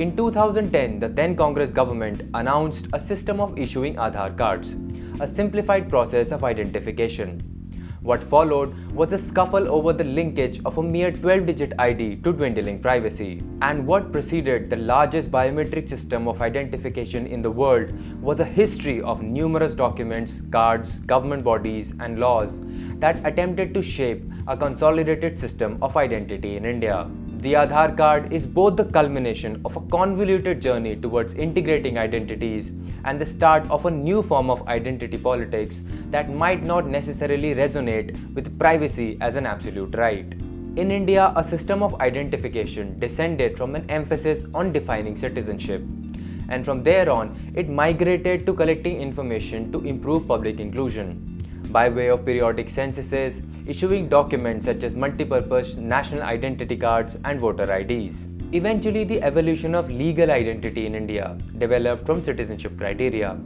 In 2010, the then Congress government announced a system of issuing Aadhaar cards, a simplified process of identification. What followed was a scuffle over the linkage of a mere 12-digit ID to dwindling privacy. And what preceded the largest biometric system of identification in the world was a history of numerous documents, cards, government bodies, and laws that attempted to shape a consolidated system of identity in India. The Aadhaar card is both the culmination of a convoluted journey towards integrating identities and the start of a new form of identity politics that might not necessarily resonate with privacy as an absolute right. In India, a system of identification descended from an emphasis on defining citizenship, and from there on, it migrated to collecting information to improve public inclusion by way of periodic censuses, issuing documents such as multipurpose national identity cards and voter IDs. Eventually, the evolution of legal identity in India developed from citizenship criteria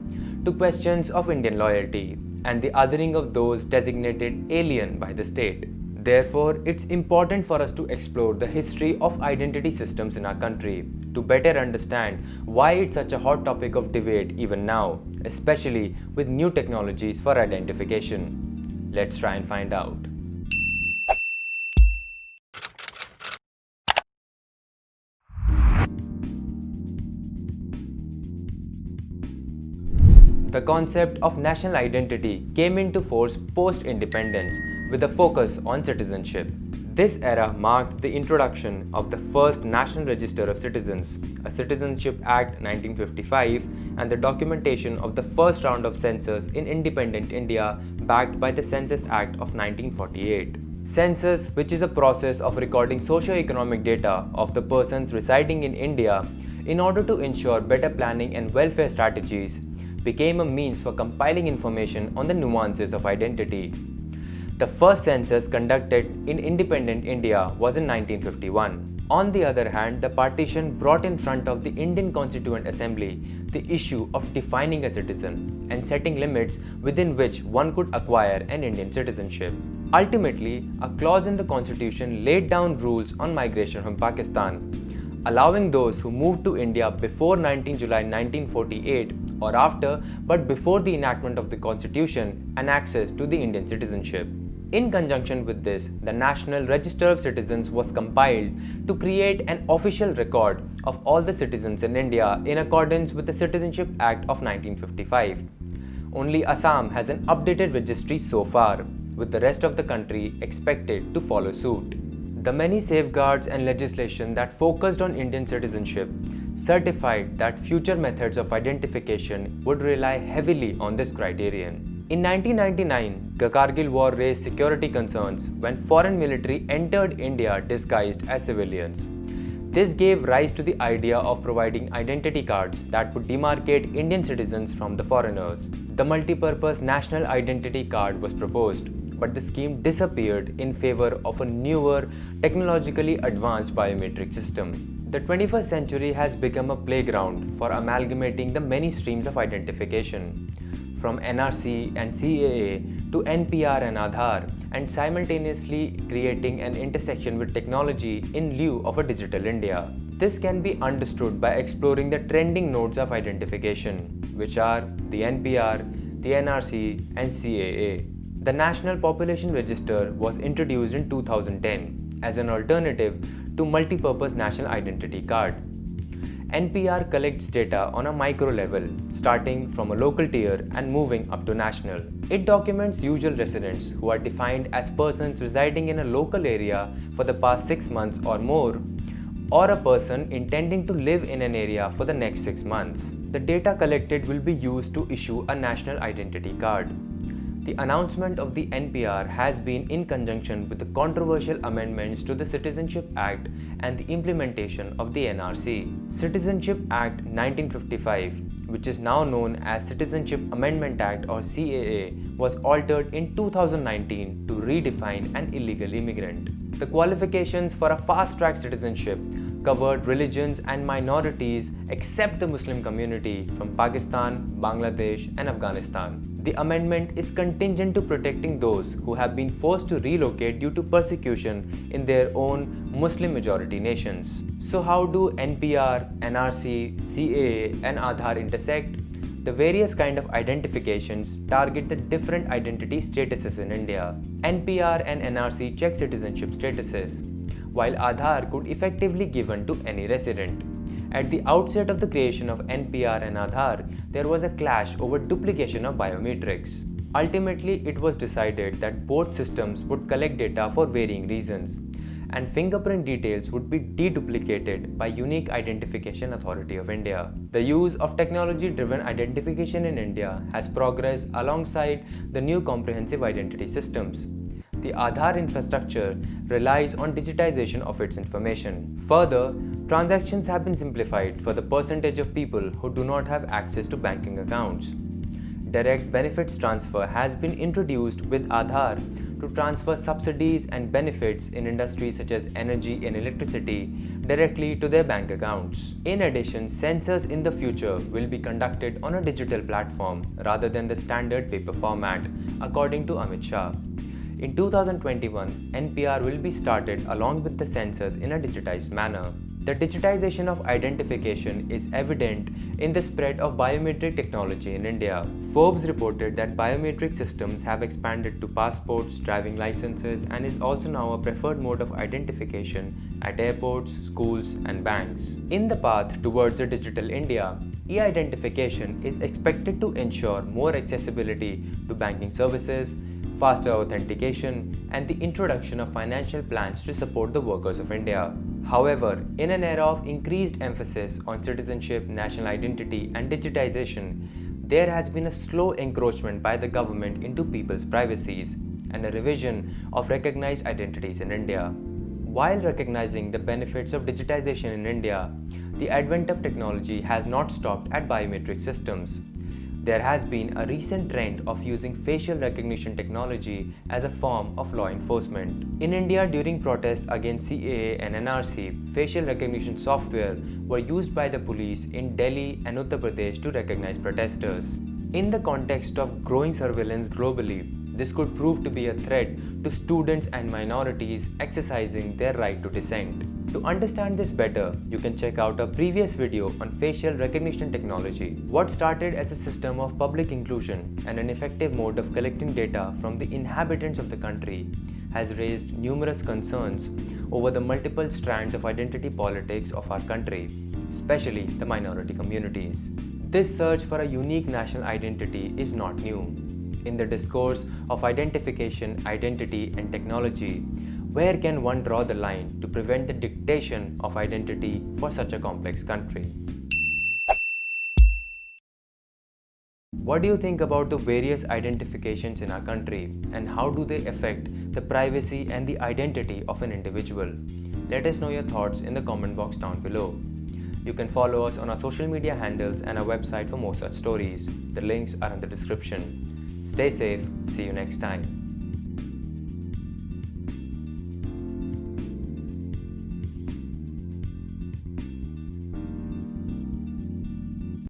to questions of Indian loyalty and the othering of those designated alien by the state. Therefore, it's important for us to explore the history of identity systems in our country to better understand why it's such a hot topic of debate even now, especially with new technologies for identification. Let's try and find out. The concept of national identity came into force post-independence with a focus on citizenship. This era marked the introduction of the first National Register of Citizens, a Citizenship Act 1955, and the documentation of the first round of census in independent India backed by the Census Act of 1948. Census, which is a process of recording socio-economic data of the persons residing in India in order to ensure better planning and welfare strategies, became a means for compiling information on the nuances of identity. The first census conducted in independent India was in 1951. On the other hand, the partition brought in front of the Indian Constituent Assembly the issue of defining a citizen and setting limits within which one could acquire an Indian citizenship. Ultimately, a clause in the Constitution laid down rules on migration from Pakistan, allowing those who moved to India before 19 July 1948 or after but before the enactment of the Constitution an access to the Indian citizenship. In conjunction with this, the National Register of Citizens was compiled to create an official record of all the citizens in India in accordance with the Citizenship Act of 1955. Only Assam has an updated registry so far, with the rest of the country expected to follow suit. The many safeguards and legislation that focused on Indian citizenship certified that future methods of identification would rely heavily on this criterion. In 1999, the Kargil War raised security concerns when foreign military entered India disguised as civilians. This gave rise to the idea of providing identity cards that would demarcate Indian citizens from the foreigners. The multi-purpose national identity card was proposed, but the scheme disappeared in favor of a newer, technologically advanced biometric system. The 21st century has become a playground for amalgamating the many streams of identification, from NRC and CAA to NPR and Aadhaar, and simultaneously creating an intersection with technology in lieu of a digital India. This can be understood by exploring the trending nodes of identification, which are the NPR, the NRC, and CAA. The National Population Register was introduced in 2010 as an alternative to multi-purpose national identity card. NPR collects data on a micro level, starting from a local tier and moving up to national. It documents usual residents who are defined as persons residing in a local area for the past 6 months or more, or a person intending to live in an area for the next 6 months. The data collected will be used to issue a national identity card. The announcement of the NPR has been in conjunction with the controversial amendments to the Citizenship Act and the implementation of the NRC. Citizenship Act 1955, which is now known as Citizenship Amendment Act or CAA, was altered in 2019 to redefine an illegal immigrant. The qualifications for a fast-track citizenship covered religions and minorities except the Muslim community from Pakistan, Bangladesh, and Afghanistan. The amendment is contingent to protecting those who have been forced to relocate due to persecution in their own Muslim majority nations. So, how do NPR, NRC, CAA, and Aadhaar intersect? The various kind of identifications target the different identity statuses in India. NPR and NRC check citizenship statuses, while Aadhaar could effectively given to any resident. At the outset of the creation of NPR and Aadhaar, there was a clash over duplication of biometrics. Ultimately, it was decided that both systems would collect data for varying reasons, and fingerprint details would be deduplicated by Unique Identification Authority of India. The use of technology-driven identification in India has progressed alongside the new comprehensive identity systems. The Aadhaar infrastructure relies on digitization of its information. Further, transactions have been simplified for the percentage of people who do not have access to banking accounts. Direct benefits transfer has been introduced with Aadhaar to transfer subsidies and benefits in industries such as energy and electricity directly to their bank accounts. In addition, census in the future will be conducted on a digital platform rather than the standard paper format, according to Amit Shah. In 2021, NPR will be started along with the census in a digitized manner. The digitization of identification is evident in the spread of biometric technology in India. Forbes reported that biometric systems have expanded to passports, driving licenses, and is also now a preferred mode of identification at airports, schools, and banks. In the path towards a digital India, e-identification is expected to ensure more accessibility to banking services, faster authentication, and the introduction of financial plans to support the workers of India. However, in an era of increased emphasis on citizenship, national identity, and digitization, there has been a slow encroachment by the government into people's privacies and a revision of recognized identities in India. While recognizing the benefits of digitization in India, the advent of technology has not stopped at biometric systems. There has been a recent trend of using facial recognition technology as a form of law enforcement. In India, during protests against CAA and NRC, facial recognition software were used by the police in Delhi and Uttar Pradesh to recognize protesters. In the context of growing surveillance globally, this could prove to be a threat to students and minorities exercising their right to dissent. To understand this better, you can check out a previous video on facial recognition technology. What started as a system of public inclusion and an effective mode of collecting data from the inhabitants of the country has raised numerous concerns over the multiple strands of identity politics of our country, especially the minority communities. This search for a unique national identity is not new. In the discourse of identification, identity, and technology, where can one draw the line to prevent the dictation of identity for such a complex country? What do you think about the various identifications in our country, and how do they affect the privacy and the identity of an individual? Let us know your thoughts in the comment box down below. You can follow us on our social media handles and our website for more such stories. The links are in the description. Stay safe. See you next time.